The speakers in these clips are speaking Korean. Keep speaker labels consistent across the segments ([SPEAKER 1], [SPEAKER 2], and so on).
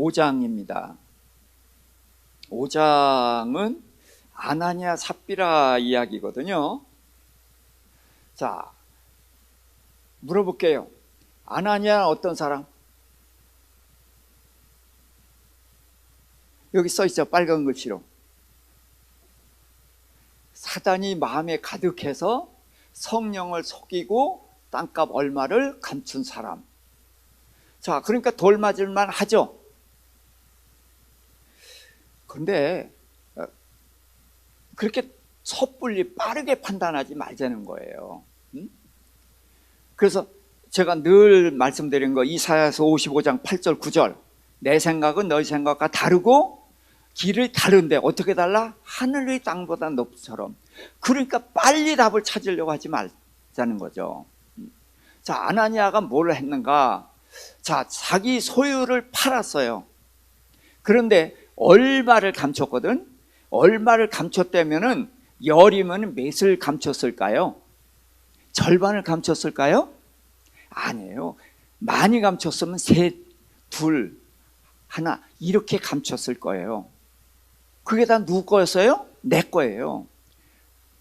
[SPEAKER 1] 5장입니다. 5장은 아나니아 삽비라 이야기거든요. 자, 물어볼게요. 아나니아는 어떤 사람? 여기 써있죠, 빨간 글씨로. 사단이 마음에 가득해서 성령을 속이고 땅값 얼마를 감춘 사람. 자, 그러니까 돌 맞을만 하죠. 근데 그렇게 섣불리 빠르게 판단하지 말자는 거예요. 그래서 제가 늘 말씀드린 거, 이사야서 55장 8절 9절, 내 생각은 너희 생각과 다르고 길이 다른데 어떻게 달라? 하늘의 땅보다 높처럼. 그러니까 빨리 답을 찾으려고 하지 말자는 거죠. 자, 아나니아가 뭘 했는가? 자, 자기 소유를 팔았어요. 그런데 얼마를 감췄거든? 얼마를 감췄다면은 열이면 몇을 감췄을까요? 절반을 감췄을까요? 아니에요. 많이 감췄으면 셋, 둘, 하나 이렇게 감췄을 거예요. 그게 다 누구 거였어요? 내 거예요.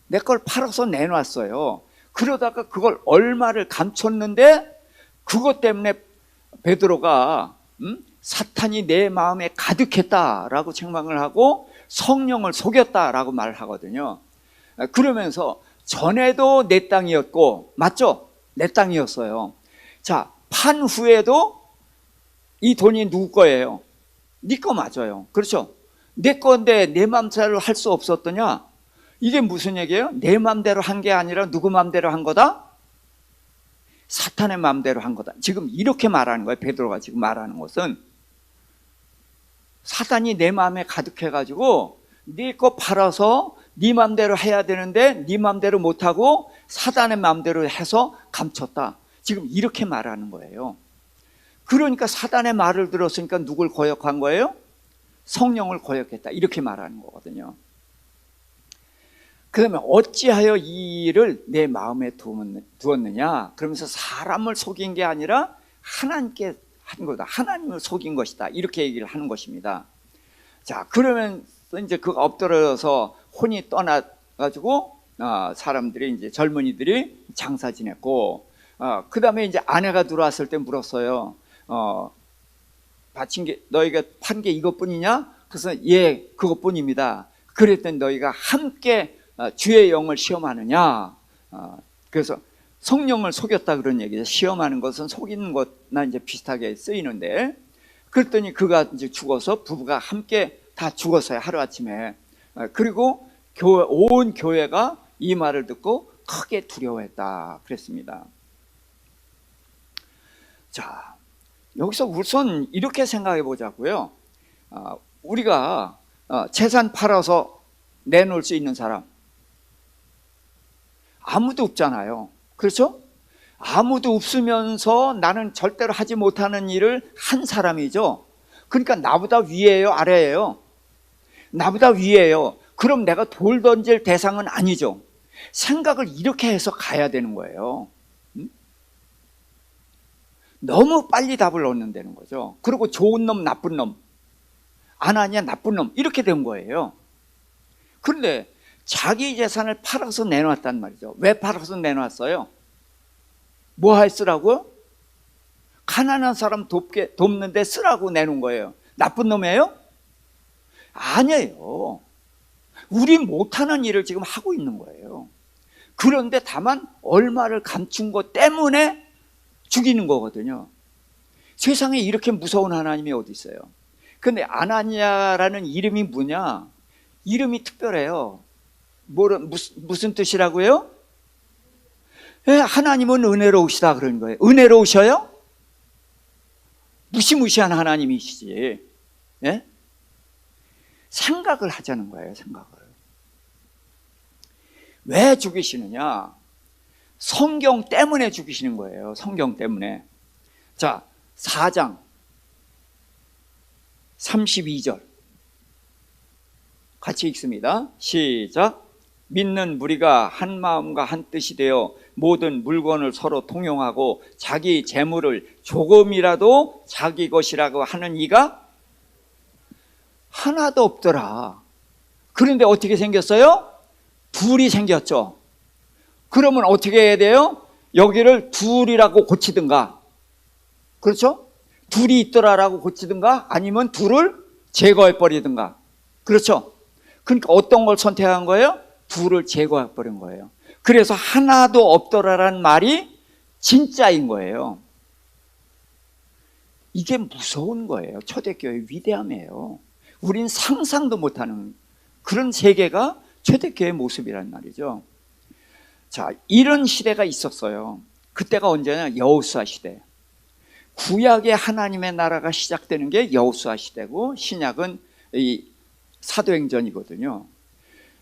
[SPEAKER 1] 내 걸 팔아서 내놨어요. 그러다가 그걸 얼마를 감췄는데 그것 때문에 베드로가 사탄이 내 마음에 가득했다라고 책망을 하고 성령을 속였다라고 말을 하거든요. 그러면서 전에도 내 땅이었고, 맞죠? 내 땅이었어요. 자, 판 후에도 이 돈이 누구 거예요? 네 거 맞아요. 그렇죠? 내 건데 내 맘대로 할 수 없었더냐? 이게 무슨 얘기예요? 내 맘대로 한 게 아니라 누구 맘대로 한 거다? 사탄의 맘대로 한 거다. 지금 이렇게 말하는 거예요. 베드로가 지금 말하는 것은 사탄이 내 마음에 가득해가지고 네 거 팔아서 네 맘대로 해야 되는데 네 맘대로 못하고 사탄의 맘대로 해서 감췄다. 지금 이렇게 말하는 거예요. 그러니까 사탄의 말을 들었으니까 누굴 거역한 거예요? 성령을 거역했다. 이렇게 말하는 거거든요. 그 다음에 어찌하여 이 일을 내 마음에 두었느냐? 그러면서 사람을 속인 게 아니라 하나님께 한 거다. 하나님을 속인 것이다. 이렇게 얘기를 하는 것입니다. 자, 그러면 이제 그가 엎드려서 혼이 떠나가지고 사람들이 이제 젊은이들이 장사 지냈고, 그 다음에 이제 아내가 들어왔을 때 물었어요. 바친 게 너희가 판 게 이것뿐이냐? 그래서 예, 그것뿐입니다. 그랬더니 너희가 함께 주의 영을 시험하느냐? 그래서 성령을 속였다 그런 얘기죠. 시험하는 것은 속이는 것나 이제 비슷하게 쓰이는데, 그랬더니 그가 이제 죽어서 부부가 함께 다 죽었어요, 하루아침에. 그리고 온 교회가 이 말을 듣고 크게 두려워했다 그랬습니다. 자, 여기서 우선 이렇게 생각해 보자고요. 우리가 재산 팔아서 내놓을 수 있는 사람 아무도 없잖아요. 그렇죠? 아무도 없으면서 나는 절대로 하지 못하는 일을 한 사람이죠. 그러니까 나보다 위에요, 아래예요? 나보다 위에요. 그럼 내가 돌 던질 대상은 아니죠. 생각을 이렇게 해서 가야 되는 거예요. 너무 빨리 답을 얻는다는 거죠. 그리고 좋은 놈, 나쁜 놈, 아나니아 나쁜 놈, 이렇게 된 거예요. 그런데 자기 재산을 팔아서 내놨단 말이죠. 왜 팔아서 내놨어요? 뭐 쓰라고요? 가난한 사람 돕는데 쓰라고 내놓은 거예요. 나쁜 놈이에요? 아니에요. 우리 못하는 일을 지금 하고 있는 거예요. 그런데 다만 얼마를 감춘 것 때문에 죽이는 거거든요. 세상에 이렇게 무서운 하나님이 어디 있어요? 근데 아나니아라는 이름이 뭐냐? 이름이 특별해요. 무슨 뜻이라고요? 하나님은 은혜로우시다 그런 거예요. 은혜로우셔요? 무시무시한 하나님이시지. 예? 생각을 하자는 거예요. 생각을. 왜 죽이시느냐? 성경 때문에 죽이시는 거예요. 성경 때문에. 자, 4장 32절 같이 읽습니다. 시작. 믿는 무리가 한 마음과 한 뜻이 되어 모든 물건을 서로 통용하고 자기 재물을 조금이라도 자기 것이라고 하는 이가 하나도 없더라. 그런데 어떻게 생겼어요? 둘이 생겼죠. 그러면 어떻게 해야 돼요? 여기를 둘이라고 고치든가, 그렇죠? 둘이 있더라라고 고치든가, 아니면 둘을 제거해 버리든가, 그렇죠? 그러니까 어떤 걸 선택한 거예요? 둘을 제거해 버린 거예요. 그래서 하나도 없더라라는 말이 진짜인 거예요. 이게 무서운 거예요. 초대교회의 위대함이에요. 우린 상상도 못하는 그런 세계가 초대교회의 모습이란 말이죠. 자, 이런 시대가 있었어요. 그때가 언제냐? 여호수아 시대. 구약의 하나님의 나라가 시작되는 게 여호수아 시대고, 신약은 이 사도행전이거든요.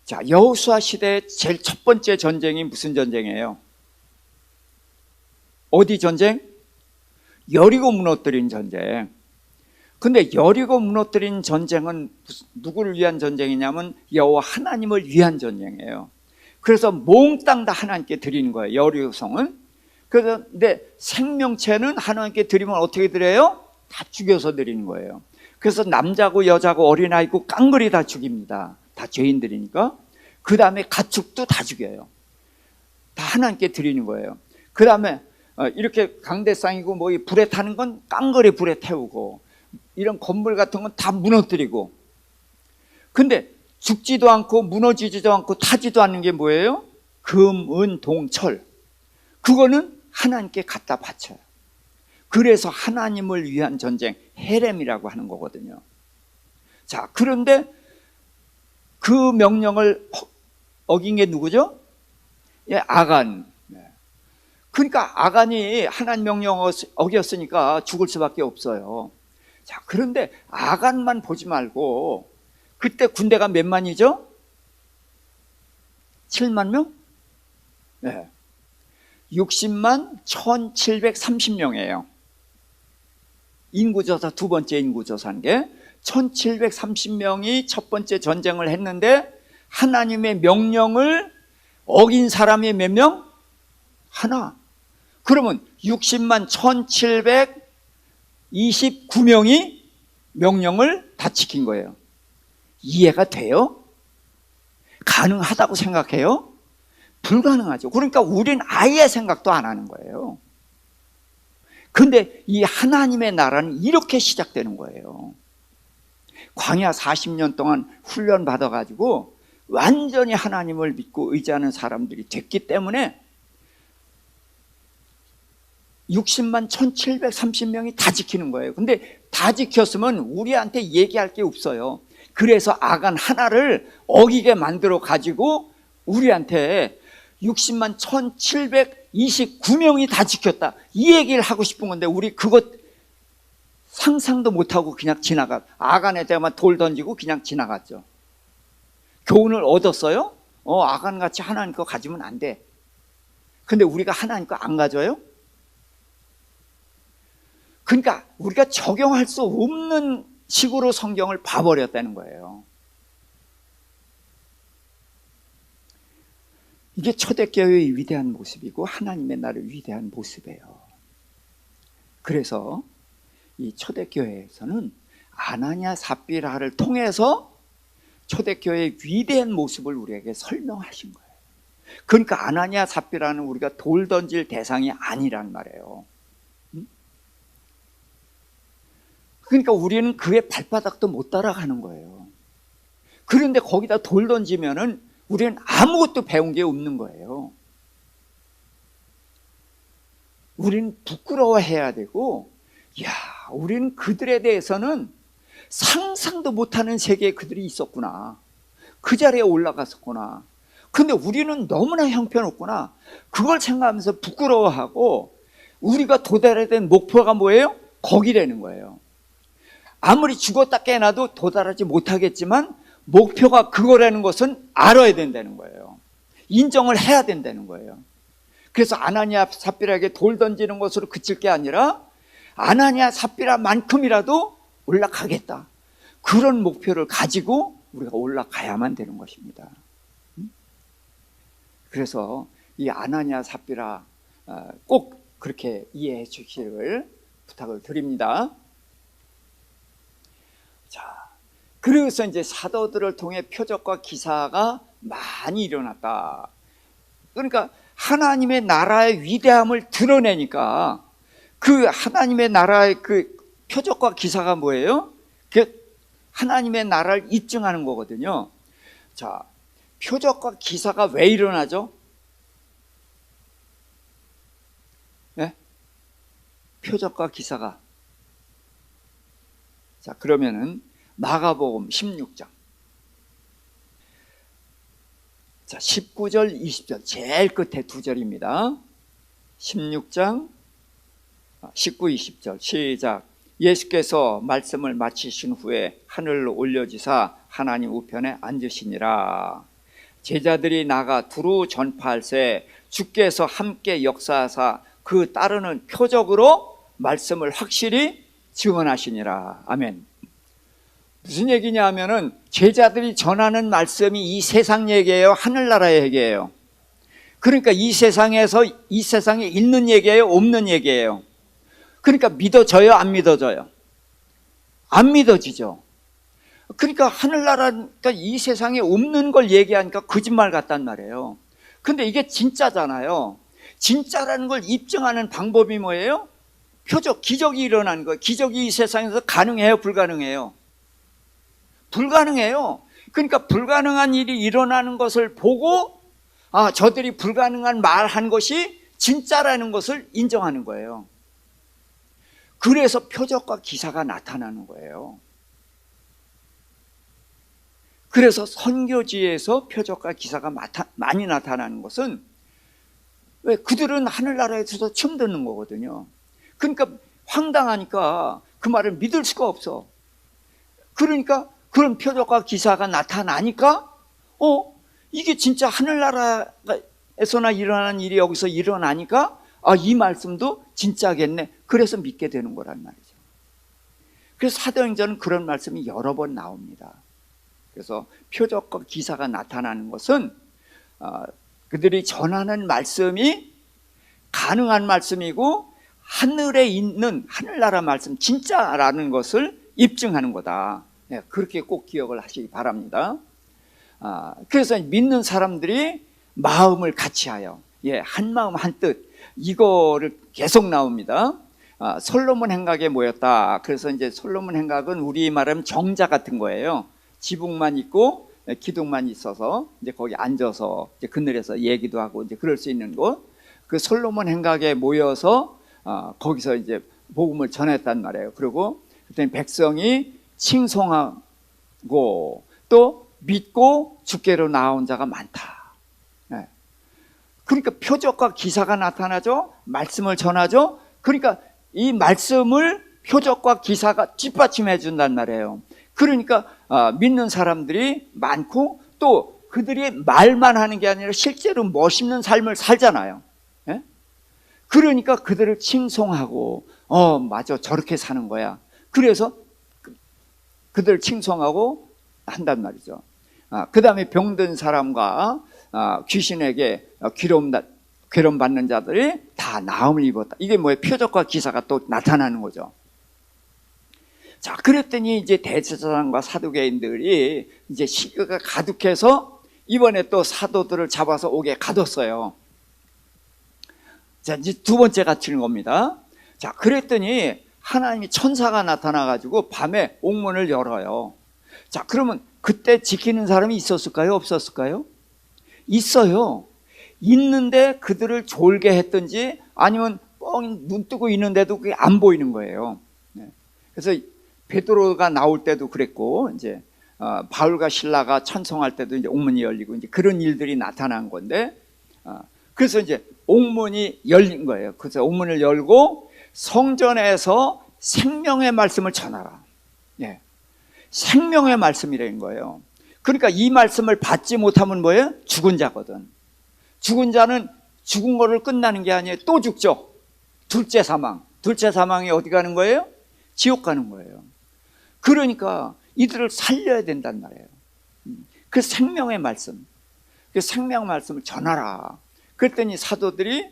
[SPEAKER 1] 자, 여호수아 시대의 제일 첫 번째 전쟁이 무슨 전쟁이에요? 어디 전쟁? 여리고 무너뜨린 전쟁. 근데 여리고 무너뜨린 전쟁은 누구를 위한 전쟁이냐면 여호와 하나님을 위한 전쟁이에요. 그래서 몽땅 다 하나님께 드리는 거예요, 여리고성은. 그런데 생명체는 하나님께 드리면 어떻게 드려요? 다 죽여서 드리는 거예요. 그래서 남자고 여자고 어린아이고 깡그리 다 죽입니다. 다 죄인들이니까. 그 다음에 가축도 다 죽여요. 다 하나님께 드리는 거예요. 그 다음에 이렇게 강대상이고 뭐 불에 타는 건 깡그리 불에 태우고, 이런 건물 같은 건 다 무너뜨리고. 근데 죽지도 않고 무너지지도 않고 타지도 않는 게 뭐예요? 금, 은, 동, 철. 그거는 하나님께 갖다 바쳐요. 그래서 하나님을 위한 전쟁, 헤렘이라고 하는 거거든요. 자, 그런데 그 명령을 어긴 게 누구죠? 예, 아간. 그러니까 아간이 하나님 명령을 어겼으니까 죽을 수밖에 없어요. 자, 그런데 아간만 보지 말고, 그때 군대가 몇 만이죠? 7만 명? 네. 60만 1730명이에요. 인구조사, 두 번째 인구조사한 게 1730명이 첫 번째 전쟁을 했는데, 하나님의 명령을 어긴 사람이 몇 명? 하나. 그러면 60만 1729명이 명령을 다 지킨 거예요. 이해가 돼요? 가능하다고 생각해요? 불가능하죠. 그러니까 우린 아예 생각도 안 하는 거예요. 근데 이 하나님의 나라는 이렇게 시작되는 거예요. 광야 40년 동안 훈련 받아가지고 완전히 하나님을 믿고 의지하는 사람들이 됐기 때문에 60만 1730명이 다 지키는 거예요. 근데 다 지켰으면 우리한테 얘기할 게 없어요. 그래서 아간 하나를 어기게 만들어 가지고 우리한테 60만 1729명이 다 지켰다, 이 얘기를 하고 싶은 건데, 우리 그것 상상도 못하고 그냥 아간에 대해만 돌 던지고 그냥 지나갔죠. 교훈을 얻었어요? 아간같이 하나님 거 가지면 안 돼. 근데 우리가 하나님 거 안 가져요? 그러니까 우리가 적용할 수 없는 식으로 성경을 봐버렸다는 거예요. 이게 초대교회의 위대한 모습이고 하나님의 나라의 위대한 모습이에요. 그래서 이 초대교회에서는 아나니아 삽비라를 통해서 초대교회의 위대한 모습을 우리에게 설명하신 거예요. 그러니까 아나니아 삽비라는 우리가 돌 던질 대상이 아니란 말이에요. 그러니까 우리는 그의 발바닥도 못 따라가는 거예요. 그런데 거기다 돌 던지면은 우리는 아무것도 배운 게 없는 거예요. 우리는 부끄러워해야 되고, 우리는 그들에 대해서는 상상도 못하는 세계에 그들이 있었구나, 그 자리에 올라갔었구나. 근데 우리는 너무나 형편없구나, 그걸 생각하면서 부끄러워하고, 우리가 도달해야 된 목표가 뭐예요? 거기라는 거예요. 아무리 죽었다 깨어나도 도달하지 못하겠지만 목표가 그거라는 것은 알아야 된다는 거예요. 인정을 해야 된다는 거예요. 그래서 아나니아 삽비라에게 돌 던지는 것으로 그칠 게 아니라 아나니아 삽비라만큼이라도 올라가겠다, 그런 목표를 가지고 우리가 올라가야만 되는 것입니다. 그래서 이 아나니아 삽비라 꼭 그렇게 이해해 주시기를 부탁을 드립니다. 자, 그래서 이제 사도들을 통해 표적과 기사가 많이 일어났다. 그러니까 하나님의 나라의 위대함을 드러내니까 그 하나님의 나라의 그 표적과 기사가 뭐예요? 그 하나님의 나라를 입증하는 거거든요. 자, 표적과 기사가 왜 일어나죠? 네? 표적과 기사가. 자, 그러면은 마가복음 16장. 자, 19절, 20절. 제일 끝에 두 절입니다. 16장 19, 20절. 시작. 예수께서 말씀을 마치신 후에 하늘로 올려지사 하나님 우편에 앉으시니라. 제자들이 나가 두루 전파할새 주께서 함께 역사하사 그 따르는 표적으로 말씀을 확실히 증언하시니라. 아멘. 무슨 얘기냐 하면은 제자들이 전하는 말씀이 이 세상 얘기예요, 하늘나라의 얘기예요? 그러니까 이 세상에서 이 세상에 있는 얘기예요, 없는 얘기예요? 그러니까 믿어져요, 안 믿어져요? 안 믿어지죠. 그러니까 하늘나라니까 이 세상에 없는 걸 얘기하니까 거짓말 같단 말이에요. 근데 이게 진짜잖아요. 진짜라는 걸 입증하는 방법이 뭐예요? 표적, 기적이 일어나는 거예요. 기적이 이 세상에서 가능해요, 불가능해요? 불가능해요. 그러니까 불가능한 일이 일어나는 것을 보고 저들이 불가능한 말한 것이 진짜라는 것을 인정하는 거예요. 그래서 표적과 기사가 나타나는 거예요. 그래서 선교지에서 표적과 기사가 많이 나타나는 것은 왜? 그들은 하늘나라에서 처음 듣는 거거든요. 그러니까 황당하니까 그 말을 믿을 수가 없어. 그러니까 그런 표적과 기사가 나타나니까 이게 진짜 하늘나라에서나 일어나는 일이 여기서 일어나니까 이 말씀도 진짜겠네. 그래서 믿게 되는 거란 말이죠. 그래서 사도행전은 그런 말씀이 여러 번 나옵니다. 그래서 표적과 기사가 나타나는 것은 그들이 전하는 말씀이 가능한 말씀이고 하늘에 있는 하늘나라 말씀 진짜라는 것을 입증하는 거다. 그렇게 꼭 기억을 하시기 바랍니다. 그래서 믿는 사람들이 마음을 같이하여 한 마음 한 뜻 이거를 계속 나옵니다. 솔로몬 행각에 모였다. 그래서 이제 솔로몬 행각은 우리 말하면 정자 같은 거예요. 지붕만 있고 기둥만 있어서 이제 거기 앉아서 이제 그늘에서 얘기도 하고 이제 그럴 수 있는 곳. 그 솔로몬 행각에 모여서 거기서 이제 복음을 전했단 말이에요. 그리고 그때 백성이 칭송하고 또 믿고 주께로 나온 자가 많다. 그러니까 표적과 기사가 나타나죠. 말씀을 전하죠. 그러니까 이 말씀을 표적과 기사가 뒷받침해 준단 말이에요. 그러니까 믿는 사람들이 많고 또 그들이 말만 하는 게 아니라 실제로 멋있는 삶을 살잖아요. 그러니까 그들을 칭송하고 맞아 저렇게 사는 거야. 그래서 그들을 칭송하고 한단 말이죠. 그 다음에 병든 사람과 귀신에게 괴로움 받는 자들이 다 나음을 입었다. 이게 뭐예요? 표적과 기사가 또 나타나는 거죠. 자, 그랬더니 이제 대제사장과 사두개인들이 이제 시기가 가득해서 이번에 또 사도들을 잡아서 옥에 가뒀어요. 자, 이제 두 번째 갇히는 겁니다. 자, 그랬더니 하나님이 천사가 나타나가지고 밤에 옥문을 열어요. 자, 그러면 그때 지키는 사람이 있었을까요? 없었을까요? 있어요. 있는데 그들을 졸게 했든지 아니면 뻥 눈 뜨고 있는데도 그게 안 보이는 거예요. 그래서 베드로가 나올 때도 그랬고 이제 바울과 실라가 찬송할 때도 이제 옥문이 열리고 이제 그런 일들이 나타난 건데 그래서 이제 옥문이 열린 거예요. 그래서 옥문을 열고 성전에서 생명의 말씀을 전하라. 생명의 말씀이라는 거예요. 그러니까 이 말씀을 받지 못하면 뭐예요? 죽은 자거든. 죽은 자는 죽은 거를 끝나는 게 아니에요. 또 죽죠. 둘째 사망. 둘째 사망이 어디 가는 거예요? 지옥 가는 거예요. 그러니까 이들을 살려야 된단 말이에요. 그 생명의 말씀, 그 생명 말씀을 전하라. 그랬더니 사도들이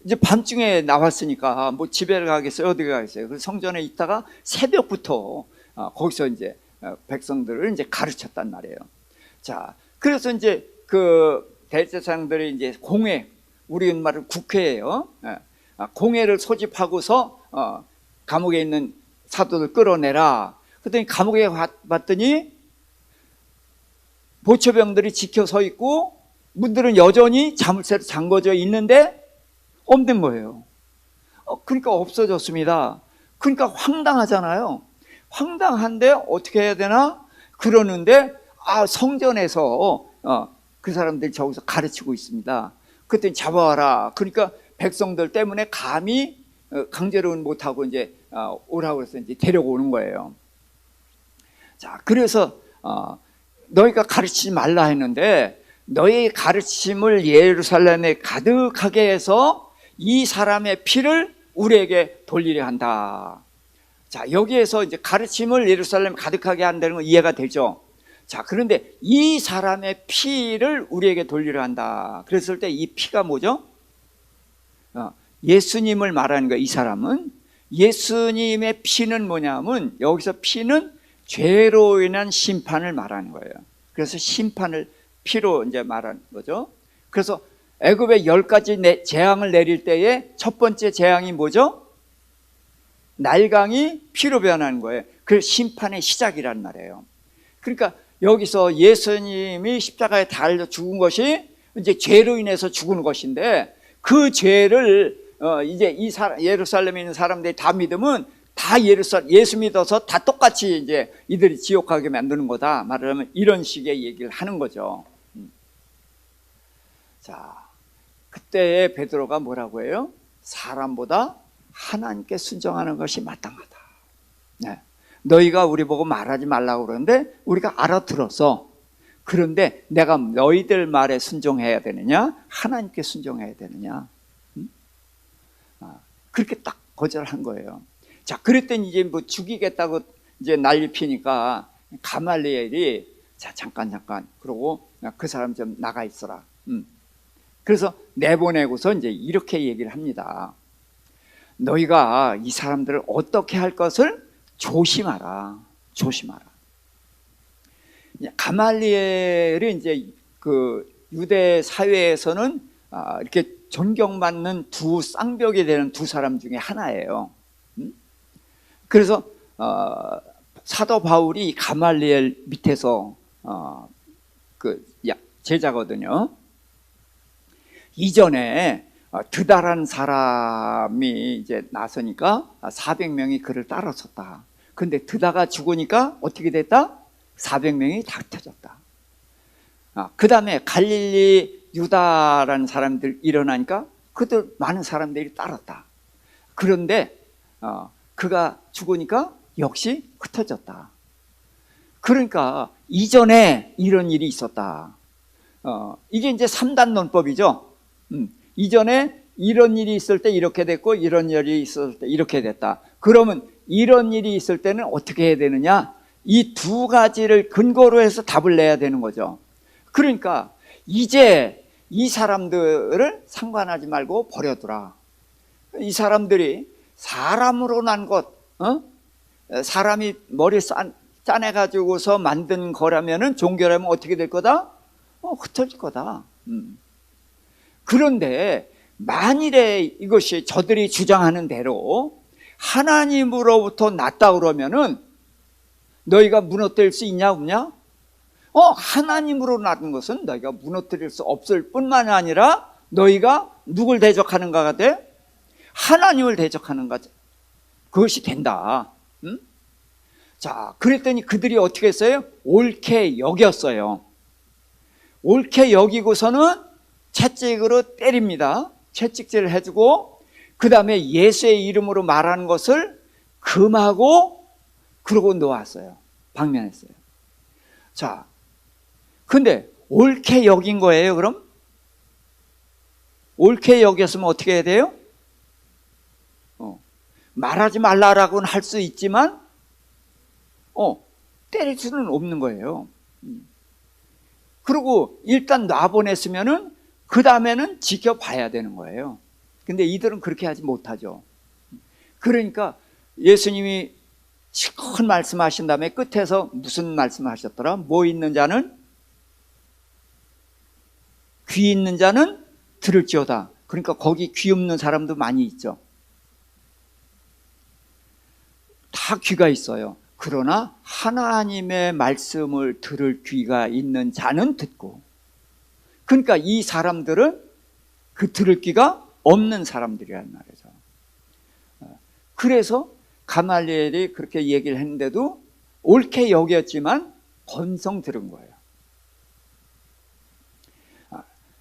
[SPEAKER 1] 이제 밤중에 나왔으니까 뭐 집에 가겠어요? 어디 가겠어요? 그래서 성전에 있다가 새벽부터 거기서 이제 백성들을 이제 가르쳤단 말이에요. 자, 그래서 이제 그 대제사장들이 이제 공회, 우리 말은 국회예요. 공회를 소집하고서 감옥에 있는 사도들 끌어내라. 그랬더니 감옥에 봤더니 보초병들이 지켜 서 있고 문들은 여전히 자물쇠로 잠궈져 있는데 없는 거예요. 그러니까 없어졌습니다. 그러니까 황당하잖아요. 황당한데 어떻게 해야 되나? 그러는데 성전에서 그 사람들이 저기서 가르치고 있습니다. 그랬더니 잡아와라. 그러니까 백성들 때문에 감히 강제로는 못하고 이제 오라고 해서 이제 데려오는 거예요. 자, 그래서 너희가 가르치지 말라 했는데 너희의 가르침을 예루살렘에 가득하게 해서 이 사람의 피를 우리에게 돌리려 한다. 자, 여기에서 이제 가르침을 예루살렘에 가득하게 한다는 건 이해가 되죠. 자, 그런데 이 사람의 피를 우리에게 돌리려 한다. 그랬을 때 이 피가 뭐죠? 예수님을 말하는 거예요. 이 사람은 예수님의 피는 뭐냐면 여기서 피는 죄로 인한 심판을 말하는 거예요. 그래서 심판을 피로 이제 말하는 거죠. 그래서 애굽에 10가지 재앙을 내릴 때에 첫 번째 재앙이 뭐죠? 날강이 피로 변하는 거예요. 그래서 심판의 시작이란 말이에요. 그러니까 여기서 예수님이 십자가에 달려 죽은 것이 이제 죄로 인해서 죽은 것인데 그 죄를 이제 예루살렘에 있는 사람들이 다 믿으면 다 예수 믿어서 다 똑같이 이제 이들이 지옥 가게 만드는 거다. 말하자면 이런 식의 얘기를 하는 거죠. 자, 그때 베드로가 뭐라고 해요? 사람보다 하나님께 순종하는 것이 마땅하다. 네. 너희가 우리 보고 말하지 말라고 그러는데 우리가 알아들어서 그런데 내가 너희들 말에 순종해야 되느냐? 하나님께 순종해야 되느냐? 그렇게 딱 거절한 거예요. 자, 그랬더니 이제 뭐 죽이겠다고 이제 난리 피니까 가말리엘이 자, 잠깐. 그러고 그 사람 좀 나가 있어라. 그래서 내보내고서 이제 이렇게 얘기를 합니다. 너희가 이 사람들을 어떻게 할 것을 조심하라. 가말리엘이 이제 그 유대 사회에서는 이렇게 존경받는 두 쌍벽이 되는 두 사람 중에 하나예요. 그래서 사도 바울이 가말리엘 밑에서 그 제자거든요. 이전에 드다라는 사람이 이제 나서니까 400명이 그를 따라섰다. 근데 드다가 죽으니까 어떻게 됐다? 400명이 다 흩어졌다. 그 다음에 갈릴리 유다라는 사람들 일어나니까 그들 많은 사람들이 따랐다. 그런데 그가 죽으니까 역시 흩어졌다. 그러니까 이전에 이런 일이 있었다. 이게 이제 3단 논법이죠. 이전에 이런 일이 있을 때 이렇게 됐고 이런 일이 있을 때 이렇게 됐다. 그러면 이런 일이 있을 때는 어떻게 해야 되느냐? 이 두 가지를 근거로 해서 답을 내야 되는 거죠. 그러니까 이제 이 사람들을 상관하지 말고 버려두라. 이 사람들이 사람으로 난 것, 사람이 머리 짜내가지고서 만든 거라면은 종교라면 어떻게 될 거다? 흩어질 거다. 그런데 만일에 이것이 저들이 주장하는 대로 하나님으로부터 났다 그러면은 너희가 무너뜨릴 수 있냐 없냐? 하나님으로 낳은 것은 너희가 무너뜨릴 수 없을 뿐만 아니라 너희가 누굴 대적하는가가 돼? 하나님을 대적하는 거지. 그것이 된다. 자, 그랬더니 그들이 어떻게 했어요? 옳게 여겼어요. 옳게 여기고서는 채찍으로 때립니다. 채찍질을 해주고 그 다음에 예수의 이름으로 말하는 것을 금하고 그러고 놓았어요. 방면했어요. 자, 근데 옳게 여긴 거예요. 그럼 옳게 여겼으면 어떻게 해야 돼요? 말하지 말라라고는 할 수 있지만 때릴 수는 없는 거예요. 그리고 일단 놔보냈으면은 그 다음에는 지켜봐야 되는 거예요. 근데 이들은 그렇게 하지 못하죠. 그러니까 예수님이 실컷 말씀하신 다음에 끝에서 무슨 말씀하셨더라? 뭐 있는 자는? 귀 있는 자는 들을지어다. 그러니까 거기 귀 없는 사람도 많이 있죠. 다 귀가 있어요. 그러나 하나님의 말씀을 들을 귀가 있는 자는 듣고, 그러니까 이 사람들은 그 들을 귀가 없는 사람들이란 말이죠. 그래서 가말리엘이 그렇게 얘기를 했는데도 옳게 여겼지만 건성 들은 거예요.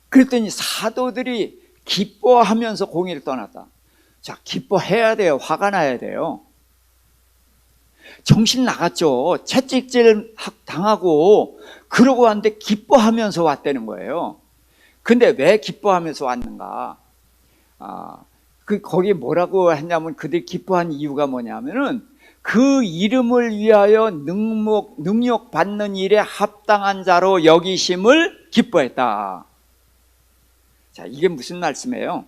[SPEAKER 1] 그랬더니 사도들이 기뻐하면서 공의를 떠났다. 자, 기뻐해야 돼요. 화가 나야 돼요. 정신 나갔죠. 채찍질 당하고 그러고 왔는데 기뻐하면서 왔다는 거예요. 근데 왜 기뻐하면서 왔는가? 거기 뭐라고 했냐면, 그들이 기뻐한 이유가 뭐냐면은 그 이름을 위하여 능력 받는 일에 합당한 자로 여기심을 기뻐했다. 자, 이게 무슨 말씀이에요?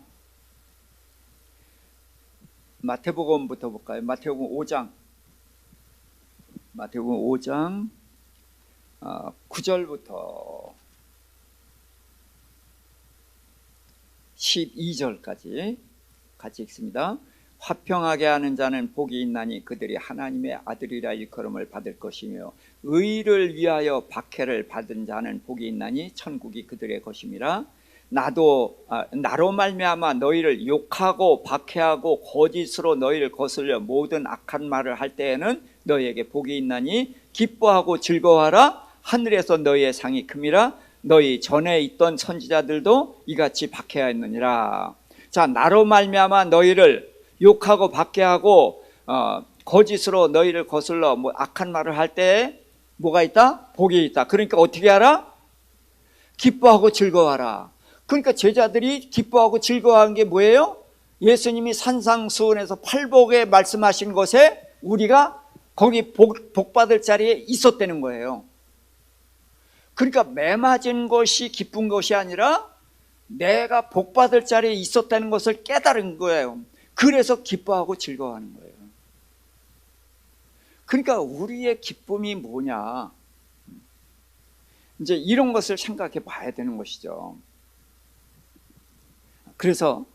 [SPEAKER 1] 마태복음부터 볼까요? 마태복음 5장 9절부터 12절까지 같이 읽습니다. 화평하게 하는 자는 복이 있나니 그들이 하나님의 아들이라 일컬음을 받을 것이며, 의를 위하여 박해를 받은 자는 복이 있나니 천국이 그들의 것임이라. 나로 말미암아 너희를 욕하고 박해하고 거짓으로 너희를 거슬려 모든 악한 말을 할 때에는 너희에게 복이 있나니 기뻐하고 즐거워하라. 하늘에서 너희의 상이 큼이라. 너희 전에 있던 선지자들도 이같이 박해하였느니라. 자, 나로 말미암아 너희를 욕하고 박해하고 거짓으로 너희를 거슬러 악한 말을 할 때 뭐가 있다? 복이 있다. 그러니까 어떻게 하라? 기뻐하고 즐거워하라. 그러니까 제자들이 기뻐하고 즐거워한 게 뭐예요? 예수님이 산상수훈에서 팔복에 말씀하신 것에 우리가 거기 복 받을 자리에 있었다는 거예요. 그러니까 매맞은 것이 기쁜 것이 아니라 내가 복 받을 자리에 있었다는 것을 깨달은 거예요. 그래서 기뻐하고 즐거워하는 거예요. 그러니까 우리의 기쁨이 뭐냐? 이제 이런 것을 생각해 봐야 되는 것이죠. 그래서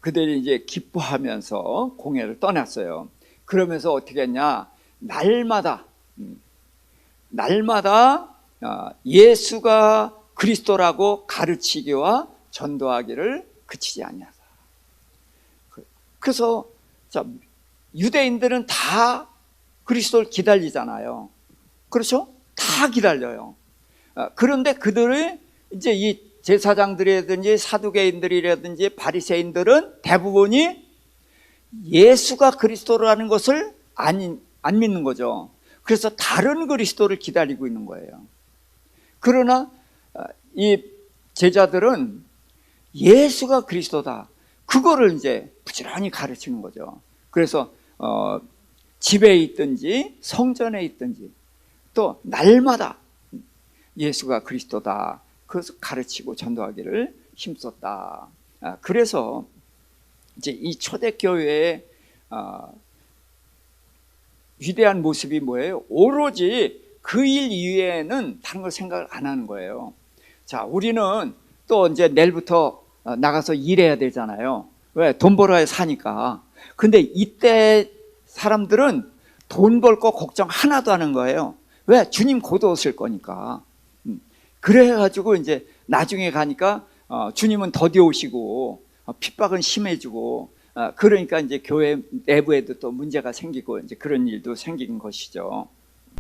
[SPEAKER 1] 그들이 이제 기뻐하면서 공회를 떠났어요. 그러면서 어떻게 했냐? 날마다 예수가 그리스도라고 가르치기와 전도하기를 그치지 아니하다. 그래서 유대인들은 다 그리스도를 기다리잖아요. 그렇죠? 다 기다려요. 그런데 그들의 이제 이 제사장들이라든지 사두개인들이라든지 바리새인들은 대부분이 예수가 그리스도라는 것을 안 믿는 거죠. 그래서 다른 그리스도를 기다리고 있는 거예요. 그러나 이 제자들은 예수가 그리스도다, 그거를 이제 부지런히 가르치는 거죠. 그래서 집에 있든지 성전에 있든지 또 날마다 예수가 그리스도다, 그것을 가르치고 전도하기를 힘썼다. 그래서 이제 이 초대교회의 위대한 모습이 뭐예요? 오로지 그 일 이외에는 다른 걸 생각을 안 하는 거예요. 자, 우리는 또 이제 내일부터 나가서 일해야 되잖아요. 왜? 돈 벌어야 사니까. 근데 이때 사람들은 돈 벌 거 걱정 하나도 안 하는 거예요. 왜? 주님 곧 오실 거니까. 그래가지고 이제 나중에 가니까 주님은 더디 오시고 핍박은 심해지고, 그러니까 이제 교회 내부에도 또 문제가 생기고 이제 그런 일도 생긴 것이죠.